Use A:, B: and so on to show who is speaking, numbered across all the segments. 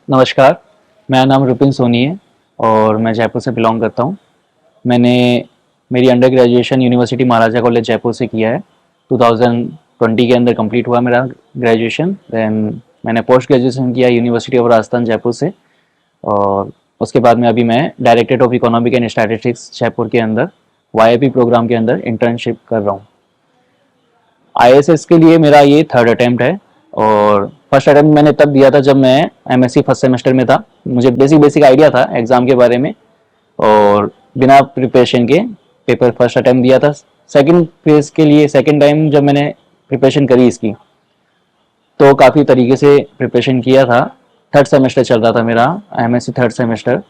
A: नमस्कार, मेरा नाम रुपिन सोनी है और मैं जयपुर से बिलॉन्ग करता हूँ। मैंने मेरी अंडर ग्रेजुएशन यूनिवर्सिटी महाराजा कॉलेज जयपुर से किया है। 2020 के अंदर कंप्लीट हुआ मेरा ग्रेजुएशन। देन मैंने पोस्ट ग्रेजुएशन किया यूनिवर्सिटी ऑफ राजस्थान जयपुर से, और उसके बाद में अभी मैं directorate of economic and statistics Jaipur के अंदर वाईआईपी प्रोग्राम के अंदर इंटर्नशिप कर रहा हूँ। आईएएस के लिए मेरा ये थर्ड अटेम्प्ट है, और फर्स्ट अटेम्प्ट मैंने तब दिया था जब मैं एमएससी फर्स्ट सेमेस्टर में था। मुझे बेसिक आइडिया था एग्ज़ाम के बारे में, और बिना प्रिपरेशन के पेपर फर्स्ट अटेम्प्ट दिया था। सेकंड फेज के लिए सेकंड टाइम जब मैंने प्रिपरेशन करी इसकी, तो काफ़ी तरीके से प्रिपरेशन किया था। थर्ड सेमेस्टर चल रहा था मेरा, एमएससी थर्ड सेमेस्टर,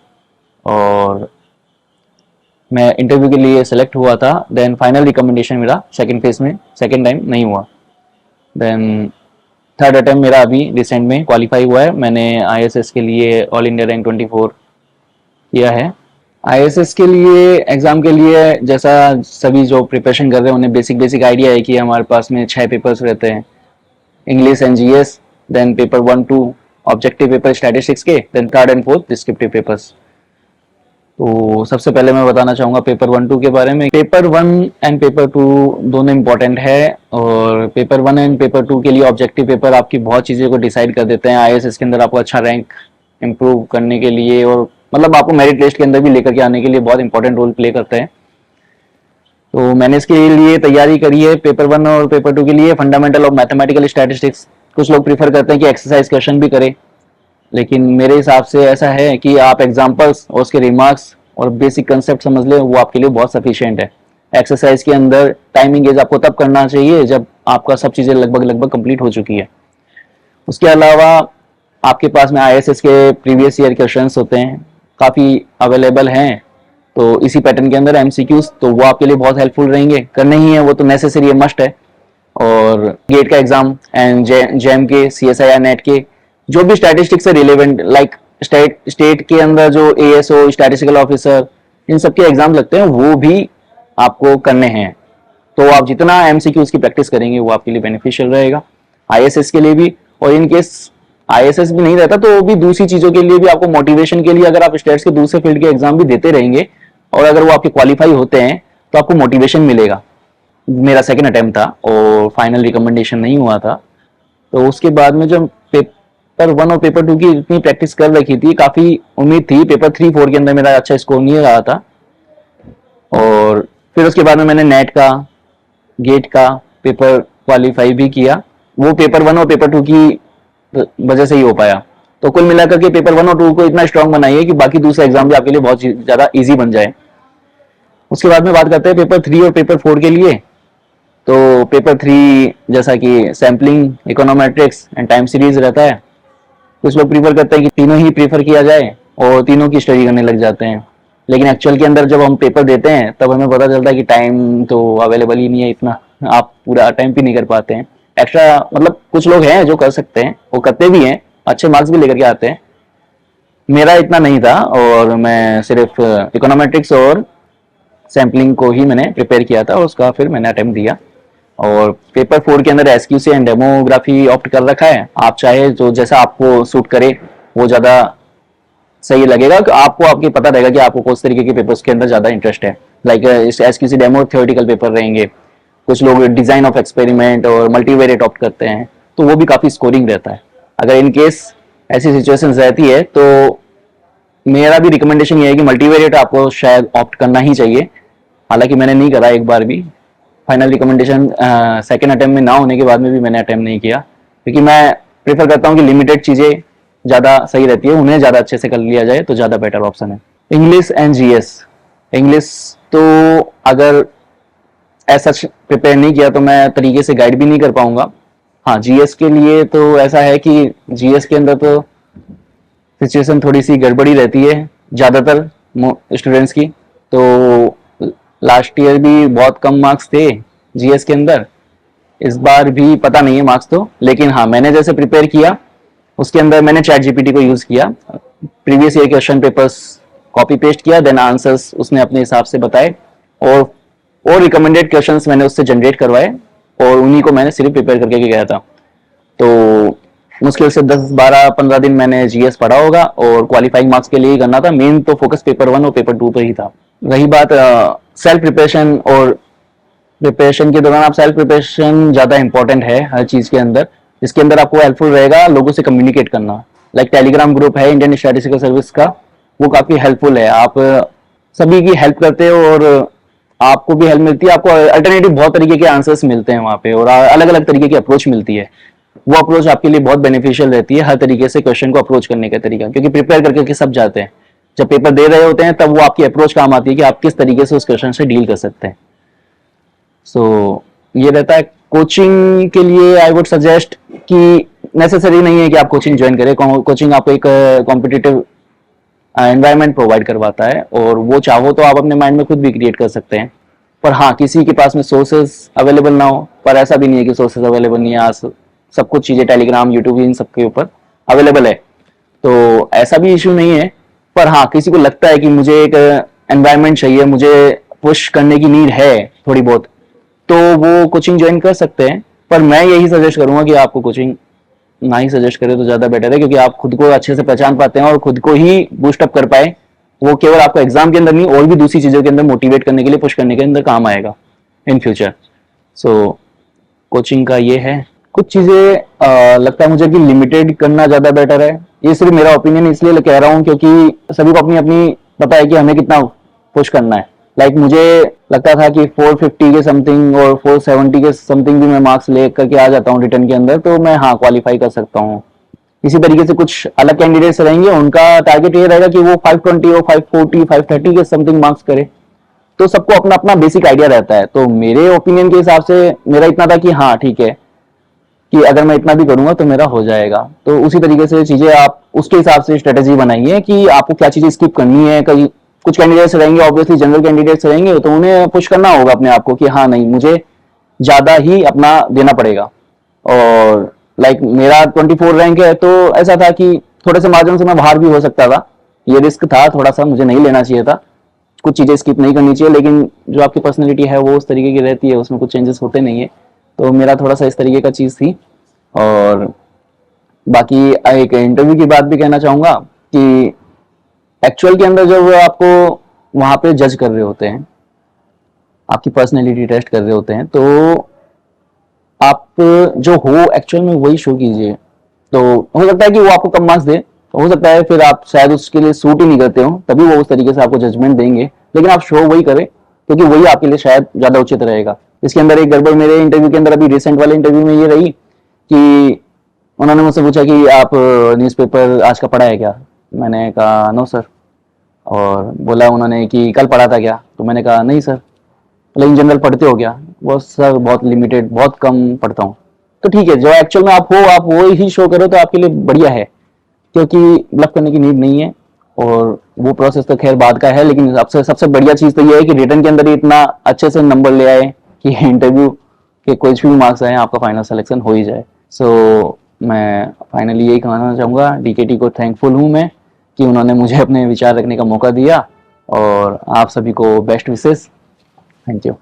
A: और मैं इंटरव्यू के लिए सेलेक्ट हुआ था। देन फाइनल रिकमेंडेशन मेरा सेकंड फेज में सेकंड टाइम नहीं हुआ। देन थर्ड अटेम्प्ट मेरा अभी रिसेंट में क्वालिफाई हुआ है। मैंने आईएसएस के लिए ऑल इंडिया रैंक 24 किया है। आईएसएस के लिए एग्ज़ाम के लिए जैसा सभी जो प्रिपरेशन कर रहे हैं उन्हें बेसिक आइडिया है कि हमारे पास में 6 पेपर्स रहते हैं, English and GS, then paper 1-2 objective paper statistics के, then third and fourth descriptive papers. तो सबसे पहले मैं बताना चाहूँगा पेपर 1-2 के बारे में। पेपर 1 एंड पेपर 2 दोनों इंपॉर्टेंट है, और पेपर 1 एंड पेपर 2 के लिए ऑब्जेक्टिव पेपर आपकी बहुत चीज़ों को डिसाइड कर देते हैं। आईएएस के अंदर आपको अच्छा रैंक इम्प्रूव करने के लिए, और मतलब आपको मेरिट लिस्ट के अंदर भी लेकर के आने के लिए बहुत इंपॉर्टेंट रोल प्ले करते हैं। तो मैंने इसके लिए तैयारी करी है पेपर 1 और पेपर 2 के लिए। फंडामेंटल ऑफ मैथमेटिकल स्टैटिस्टिक्स, कुछ लोग प्रीफर करते हैं कि एक्सरसाइज क्वेश्चन भी करें, लेकिन मेरे हिसाब से ऐसा है कि आप एग्जाम्पल्स और उसके रिमार्क्स और बेसिक कंसेप्ट समझ लें, वो आपके लिए बहुत सफिशिएंट है। एक्सरसाइज के अंदर टाइमिंग गेज आपको तब करना चाहिए जब आपका सब चीज़ें लगभग कंप्लीट हो चुकी है। उसके अलावा आपके पास में आईएएस के प्रीवियस ईयर क्वेश्चंस होते हैं, काफ़ी अवेलेबल हैं। तो इसी पैटर्न के अंदर एमसीक्यूज, तो वो आपके लिए बहुत हेल्पफुल रहेंगे, करने ही है, वो तो नेसेसरी है, मस्ट है। और गेट का एग्जाम एंड जेम के, सीएसआईआर नेट के, जो भी स्टैटिस्टिक्स से रिलेवेंट, लाइक स्टेट के अंदर जो एएसओ स्टैटिस्टिकल ऑफिसर, इन सब के एग्जाम लगते हैं, वो भी आपको करने हैं। तो आप जितना एमसीक्यूज की प्रैक्टिस करेंगे वो आपके लिए बेनिफिशियल रहेगा, आईएसएस के लिए भी। और इन केस आईएसएस भी नहीं रहता तो भी दूसरी चीजों के लिए भी आपको मोटिवेशन के लिए, अगर आप स्टेट्स के दूसरे फील्ड के एग्जाम भी देते रहेंगे और अगर वो आपके क्वालिफाई होते हैं तो आपको मोटिवेशन मिलेगा। मेरा सेकंड अटेम्प्ट था और फाइनल रिकमेंडेशन नहीं हुआ था। तो उसके बाद में जब पेपर 1 और पेपर 2 की इतनी प्रैक्टिस कर रखी थी, काफ़ी उम्मीद थी। पेपर 3-4 के अंदर मेरा अच्छा स्कोर नहीं रहा था, और फिर उसके बाद में मैंने नेट का, गेट का पेपर क्वालिफाई भी किया। वो पेपर 1 और पेपर 2 की वजह से ही हो पाया। तो कुल मिलाकर के पेपर 1 और 2 को इतना स्ट्रांग बनाइए कि बाकी दूसरे एग्जाम भी आपके लिए बहुत ज़्यादा ईजी बन जाए। उसके बाद में बात करते हैं पेपर 3 और पेपर 4 के लिए। तो पेपर 3 जैसा कि sampling, econometrics and time series रहता है। कुछ लोग प्रीफर करते हैं कि तीनों ही प्रीफर किया जाए और तीनों की स्टडी करने लग जाते हैं, लेकिन एक्चुअल के अंदर जब हम पेपर देते हैं तब हमें पता चलता है कि टाइम तो अवेलेबल ही नहीं है इतना, आप पूरा टाइम भी नहीं कर पाते हैं। एक्स्ट्रा मतलब कुछ लोग हैं जो कर सकते हैं, वो करते भी हैं, अच्छे मार्क्स भी लेकर के आते हैं। मेरा इतना नहीं था, और मैं सिर्फ इकोनोमेट्रिक्स और सैम्पलिंग को ही मैंने प्रिपेयर किया था, और उसका फिर मैंने अटेम्प्ट दिया। और पेपर 4 के अंदर एसक्यूसी एंड डेमोग्राफी ऑप्ट कर रखा है। आप चाहे जो जैसा आपको सूट करे वो ज़्यादा सही लगेगा, कि आपको आपके पता रहेगा कि आपको किस तरीके के पेपर्स के अंदर ज़्यादा इंटरेस्ट है। Like SQC demo theoretical paper रहेंगे, कुछ लोग डिज़ाइन ऑफ एक्सपेरिमेंट और मल्टीवेरिएट ऑप्ट करते हैं, तो वो भी काफ़ी स्कोरिंग रहता है। अगर इन केस ऐसी सिचुएशन रहती है तो मेरा भी रिकमेंडेशन ये है कि मल्टीवेरिएट आपको शायद ऑप्ट करना ही चाहिए। हालांकि मैंने नहीं करा एक बार भी। फाइनल रिकमेंडेशन सेकंड अटेम्प्ट में ना होने के बाद में भी मैंने अटेम्प्ट नहीं किया, क्योंकि मैं प्रेफर करता हूँ कि लिमिटेड चीज़ें ज़्यादा सही रहती है, उन्हें ज़्यादा अच्छे से कर लिया जाए तो ज़्यादा बेटर ऑप्शन है। इंग्लिश एंड जीएस, इंग्लिश तो अगर ऐसा प्रिपेयर नहीं किया तो मैं तरीके से गाइड भी नहीं कर पाऊंगा। हाँ, जीएस के लिए तो ऐसा है कि जीएस के अंदर तो सिचुएशन थोड़ी सी गड़बड़ी रहती है ज़्यादातर स्टूडेंट्स की। तो लास्ट ईयर भी बहुत कम मार्क्स थे जीएस के अंदर, इस बार भी पता नहीं है मार्क्स तो, लेकिन हाँ मैंने जैसे प्रिपेयर किया उसके अंदर मैंने चैट जीपीटी को यूज़ किया, previous year question papers copy paste किया, देन आंसर्स उसने अपने हिसाब से बताए, और रिकमेंडेड क्वेश्चंस मैंने उससे जनरेट करवाए, और उन्हीं को मैंने सिर्फ प्रिपेयर करके गया था। तो मुश्किल से 10, 12, 15 दिन मैंने जीएस पढ़ा होगा और क्वालिफाइंग मार्क्स के लिए ही करना था। मेन तो फोकस पेपर 1 और पेपर 2 पे ही था। रही बात सेल्फ प्रिपरेशन, और प्रिपरेशन के दौरान आप सेल्फ प्रिपरेशन ज़्यादा इंपॉर्टेंट है हर चीज़ के अंदर। इसके अंदर आपको हेल्पफुल रहेगा लोगों से कम्युनिकेट करना। लाइक टेलीग्राम ग्रुप है इंडियन स्टैटिस्टिकल सर्विस का, वो काफ़ी हेल्पफुल है। आप सभी की हेल्प करते हो और आपको भी हेल्प मिलती है। आपको अल्टरनेटिव बहुत तरीके के आंसर्स मिलते हैं वहाँ पे, और अलग अलग तरीके की अप्रोच मिलती है। वो अप्रोच आपके लिए बहुत बेनिफिशियल रहती है हर तरीके से क्वेश्चन को अप्रोच करने का तरीका, क्योंकि प्रिपेयर करके सब जाते हैं। जब पेपर दे रहे होते हैं तब वो आपकी अप्रोच काम आती है कि आप किस तरीके से उस क्वेश्चन से डील कर सकते हैं। सो ये रहता है। कोचिंग के लिए आई वुड सजेस्ट कि नेसेसरी नहीं है कि आप कोचिंग ज्वाइन करें। कोचिंग आपको एक कॉम्पिटिटिव एनवायरनमेंट प्रोवाइड करवाता है, और वो चाहो तो आप अपने माइंड में खुद भी क्रिएट कर सकते हैं। पर हाँ, किसी के पास में सोर्सेज अवेलेबल ना हो, पर ऐसा भी नहीं है कि सोर्सेज अवेलेबल नहीं है। आज सब कुछ चीज़ें टेलीग्राम, यूट्यूब, इन सब के ऊपर अवेलेबल है, तो ऐसा भी इशू नहीं है। पर हाँ, किसी को लगता है कि मुझे एक एनवायरनमेंट चाहिए, मुझे पुश करने की नीड है थोड़ी बहुत, तो वो कोचिंग ज्वाइन कर सकते हैं। पर मैं यही सजेस्ट करूंगा कि आपको कोचिंग ना ही सजेस्ट करें तो ज़्यादा बेटर है, क्योंकि आप खुद को अच्छे से पहचान पाते हैं और खुद को ही बूस्टअप कर पाए। वो केवल आपको एग्जाम के अंदर नहीं, और भी दूसरी चीज़ों के अंदर मोटिवेट करने के लिए, पुश करने के अंदर काम आएगा इन फ्यूचर। सो कोचिंग का ये है। कुछ चीज़ें लगता है मुझे कि लिमिटेड करना ज़्यादा बेटर है। ये सिर्फ मेरा ओपिनियन इसलिए कह रहा हूँ क्योंकि सभी को अपनी अपनी पता है कि हमें कितना पुश करना है। लाइक मुझे लगता था कि 450 के समथिंग और 470 के समथिंग भी मैं मार्क्स ले करके आ जाता हूँ रिटर्न के अंदर, तो मैं हाँ क्वालिफाई कर सकता हूँ। इसी तरीके से कुछ अलग कैंडिडेट्स रहेंगे, उनका टारगेट ये रहेगा कि वो 520 और 540, 530 के समथिंग मार्क्स करे। तो सबको अपना अपना बेसिक आइडिया रहता है। तो मेरे ओपिनियन के हिसाब से मेरा इतना था कि हाँ ठीक है, कि अगर मैं इतना भी करूंगा तो मेरा हो जाएगा। तो उसी तरीके से चीजें आप उसके हिसाब से स्ट्रेटेजी बनाइए कि आपको क्या चीजें स्किप करनी है। कई कुछ कैंडिडेट्स रहेंगे, ऑब्वियसली जनरल कैंडिडेट्स रहेंगे, तो उन्हें पुश करना होगा अपने आप को कि हाँ नहीं, मुझे ज्यादा ही अपना देना पड़ेगा। और लाइक मेरा 24 रैंक है, तो ऐसा था कि थोड़े से मार्जिन से मैं बाहर भी हो सकता था। ये रिस्क था थोड़ा सा, मुझे नहीं लेना चाहिए था। कुछ चीजें स्किप नहीं करनी चाहिए, लेकिन जो आपकी पर्सनैलिटी है वो उस तरीके की रहती है, उसमें कुछ चेंजेस होते नहीं है। तो मेरा थोड़ा सा इस तरीके का चीज़ थी। और बाकी एक इंटरव्यू की बात भी कहना चाहूँगा कि एक्चुअल के अंदर जब आपको वहाँ पे जज कर रहे होते हैं, आपकी पर्सनैलिटी टेस्ट कर रहे होते हैं, तो आप जो हो एक्चुअल में वही शो कीजिए। तो हो सकता है कि वो आपको कम मार्क्स दे, तो हो सकता है फिर आप शायद उसके लिए सूट ही नहीं करते हो, तभी वो उस तरीके से आपको जजमेंट देंगे। लेकिन आप शो वही करें, क्योंकि वही आपके लिए शायद ज़्यादा उचित रहेगा। इसके अंदर एक गड़बड़ मेरे इंटरव्यू के अंदर, अभी रिसेंट वाले इंटरव्यू में ये रही कि उन्होंने मुझसे पूछा कि आप न्यूज़पेपर आज का पढ़ा है क्या? मैंने कहा नो सर। और बोला उन्होंने कि कल पढ़ा था क्या? तो मैंने कहा नहीं सर। बोले इन जनरल पढ़ते हो क्या? वो सर बहुत लिमिटेड, बहुत कम पढ़ता हूँ। तो ठीक है, जो एक्चुअल में आप हो, आप वो ही शो करो तो आपके लिए बढ़िया है, क्योंकि ब्लफ करने की नीड नहीं है। और वो प्रोसेस तो खैर बाद का है, लेकिन सबसे सबसे बढ़िया चीज़ तो ये है कि रिटर्न के अंदर ही इतना अच्छे से नंबर ले आए कि इंटरव्यू के कुछ भी मार्क्स आए आपका फाइनल सिलेक्शन हो ही जाए। सो मैं फाइनली यही कहना चाहूँगा, डीकेटी को थैंकफुल हूँ मैं कि उन्होंने मुझे अपने विचार रखने का मौका दिया। और आप सभी को बेस्ट विशेस। Thank you.